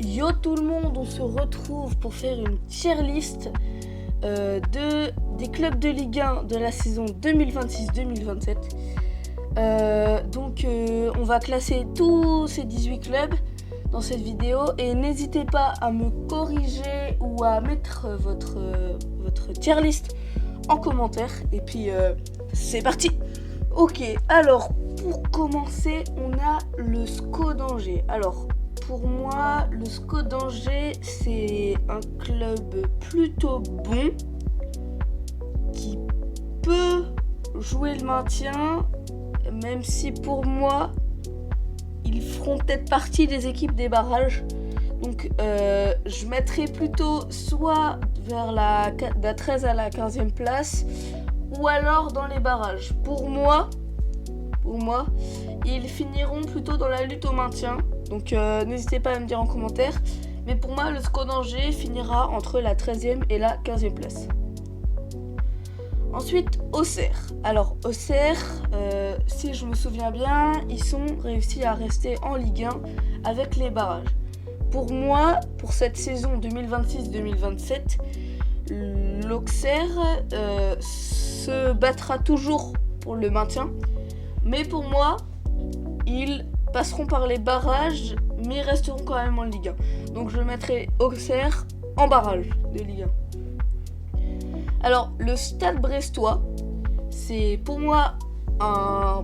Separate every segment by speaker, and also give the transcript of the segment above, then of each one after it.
Speaker 1: Yo tout le monde, on se retrouve pour faire une tier list des clubs de Ligue 1 de la saison 2026-2027. On va classer tous ces 18 clubs dans cette vidéo et n'hésitez pas à me corriger ou à mettre votre tier list en commentaire. Et puis c'est parti. Ok, alors pour commencer, on a le SCO d'Angers. Alors pour moi, le SCO d'Angers, c'est un club plutôt bon qui peut jouer le maintien, même si pour moi, ils feront peut-être partie des équipes des barrages. Donc je mettrai plutôt soit vers la 13 à la 15e place ou alors dans les barrages. Pour moi, ils finiront plutôt dans la lutte au maintien. Donc n'hésitez pas à me dire en commentaire. Mais pour moi, le SCO d'Angers finira entre la 13e et la 15e place. Ensuite, Auxerre. Alors Auxerre, si je me souviens bien, ils sont réussis à rester en Ligue 1 avec les barrages. Pour moi, pour cette saison 2026-2027, l'Auxerre se battra toujours pour le maintien. Mais pour moi, ils passeront par les barrages, mais ils resteront quand même en Ligue 1. Donc je mettrai Auxerre en barrage de Ligue 1. Alors, le Stade Brestois, c'est pour moi un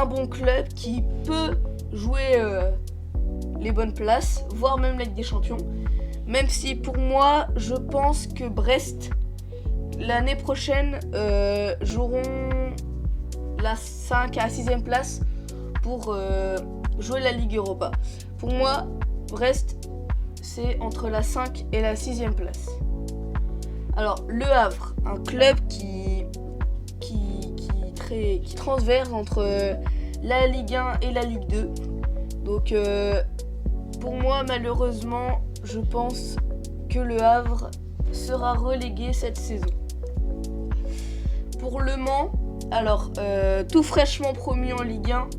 Speaker 1: bon club qui peut jouer les bonnes places, voire même la Ligue des Champions. Même si pour moi, je pense que Brest, l'année prochaine, joueront la 5 à 6e place pour jouer la Ligue Europa. Pour moi, Brest, c'est entre la 5 et la 6e place. Alors, Le Havre, un club qui transverse entre la Ligue 1 et la Ligue 2. Donc, pour moi, malheureusement, je pense que Le Havre sera relégué cette saison. Pour Le Mans, alors, tout fraîchement promu en Ligue 1,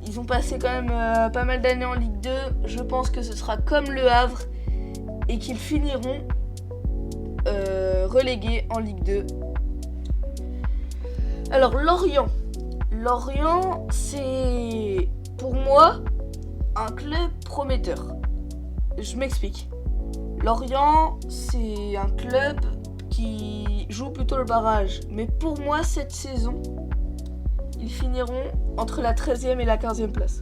Speaker 1: ils ont passé quand même pas mal d'années en Ligue 2. Je pense que ce sera comme Le Havre et qu'ils finiront relégués en Ligue 2. Alors Lorient, c'est pour moi un club prometteur. Je m'explique. Lorient, c'est un club qui joue plutôt le barrage. Mais pour moi, cette saison, ils finiront entre la 13e et la 15e place.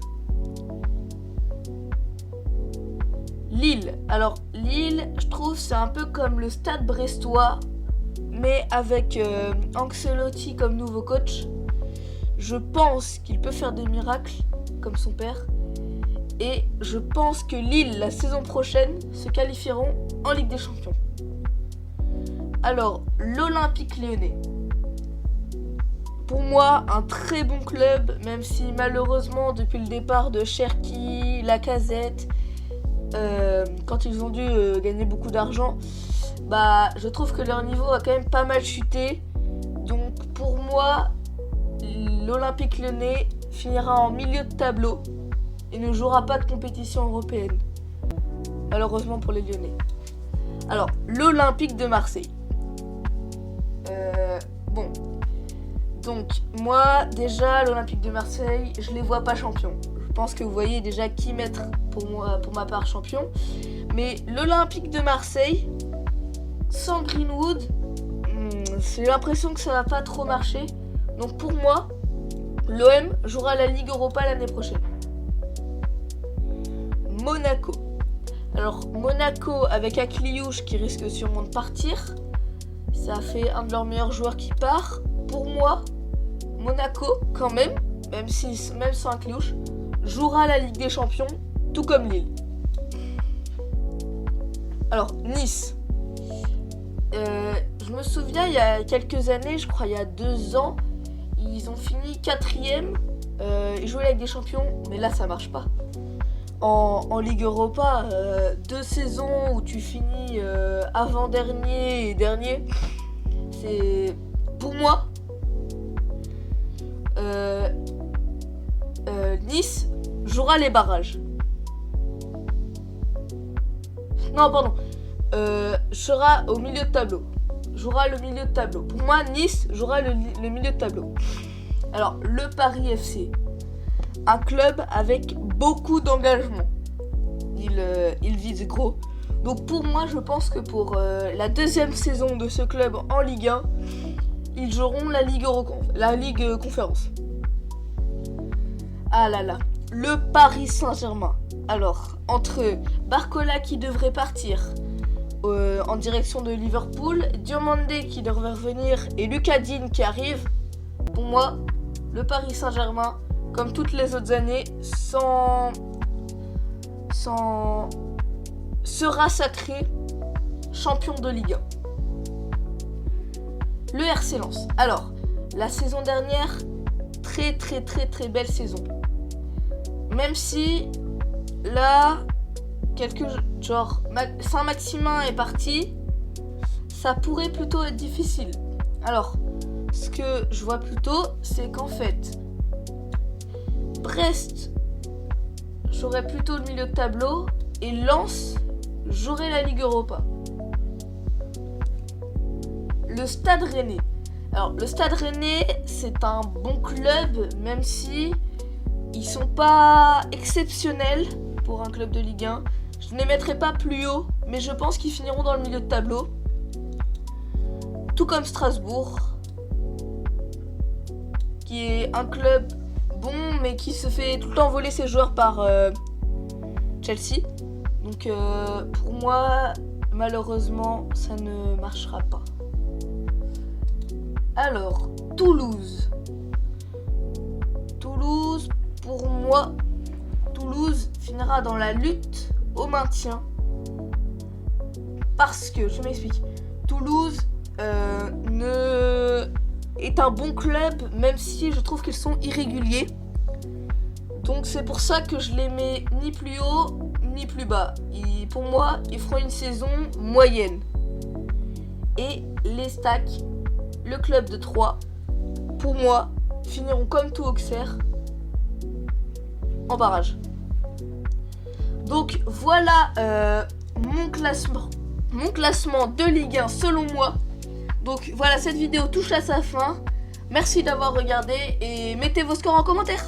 Speaker 1: Lille. Alors, Lille, je trouve, c'est un peu comme le Stade Brestois, mais avec Ancelotti comme nouveau coach. Je pense qu'il peut faire des miracles, comme son père. Et je pense que Lille, la saison prochaine, se qualifieront en Ligue des Champions. Alors, l'Olympique Lyonnais. Pour moi, un très bon club, même si malheureusement, depuis le départ de Cherki, Lacazette, quand ils ont dû gagner beaucoup d'argent, je trouve que leur niveau a quand même pas mal chuté. Donc pour moi, l'Olympique Lyonnais finira en milieu de tableau et ne jouera pas de compétition européenne. Malheureusement pour les Lyonnais. Alors, l'Olympique de Marseille. Donc moi déjà l'Olympique de Marseille, je les vois pas champions. Je pense que vous voyez déjà qui mettre pour ma part champion. Mais l'Olympique de Marseille, sans Greenwood, j'ai l'impression que ça va pas trop marcher. Donc pour moi, l'OM jouera la Ligue Europa l'année prochaine. Monaco. Alors Monaco avec Akliouche qui risque sûrement de partir. Ça fait un de leurs meilleurs joueurs qui part. Pour moi, Monaco, quand même sans Akliouche, jouera la Ligue des Champions, tout comme Lille. Alors, Nice. Je me souviens, il y a quelques années, je crois il y a 2 ans, ils ont fini 4e. Ils jouaient la Ligue des Champions, mais là, ça marche pas. En Ligue Europa, 2 saisons où tu finis avant-dernier et dernier, c'est... Pour moi, Nice jouera les barrages. Non, pardon. Sera au milieu de tableau. Jouera le milieu de tableau. Pour moi, Nice jouera le milieu de tableau. Alors, le Paris FC. Un club avec beaucoup d'engagement. Il vise gros. Donc pour moi, je pense que pour la deuxième saison de ce club en Ligue 1, ils joueront la Ligue Conférence. Ah là là. Le Paris Saint-Germain. Alors, entre Barcola qui devrait partir en direction de Liverpool, Diomandé qui devrait revenir et Lucas Digne qui arrive, pour moi, le Paris Saint-Germain, comme toutes les autres années, sera sacré champion de Ligue 1. Le RC Lens. Alors, la saison dernière, très belle saison. Même si là, Saint-Maximin est parti, ça pourrait plutôt être difficile. Alors, ce que je vois plutôt, c'est qu'en fait, Brest jouerait plutôt le milieu de tableau et Lens jouerait la Ligue Europa. Le Stade Rennais. Alors, le Stade Rennais, c'est un bon club, même si ils sont pas exceptionnels pour un club de Ligue 1. Je ne les mettrai pas plus haut, mais je pense qu'ils finiront dans le milieu de tableau. Tout comme Strasbourg, qui est un club bon, mais qui se fait tout le temps voler ses joueurs par Chelsea. Donc pour moi, malheureusement, ça ne marchera pas. Alors, Toulouse. Pour moi, Toulouse finira dans la lutte au maintien. Parce que, je m'explique, Toulouse est un bon club, même si je trouve qu'ils sont irréguliers. Donc c'est pour ça que je les mets ni plus haut, ni plus bas. Pour moi, ils feront une saison moyenne. Et les Stacks, le club de Troyes, pour moi, finiront comme tout Auxerre, en barrage. Donc voilà mon classement de Ligue 1 selon moi. Donc voilà, cette vidéo touche à sa fin. Merci d'avoir regardé et mettez vos scores en commentaire.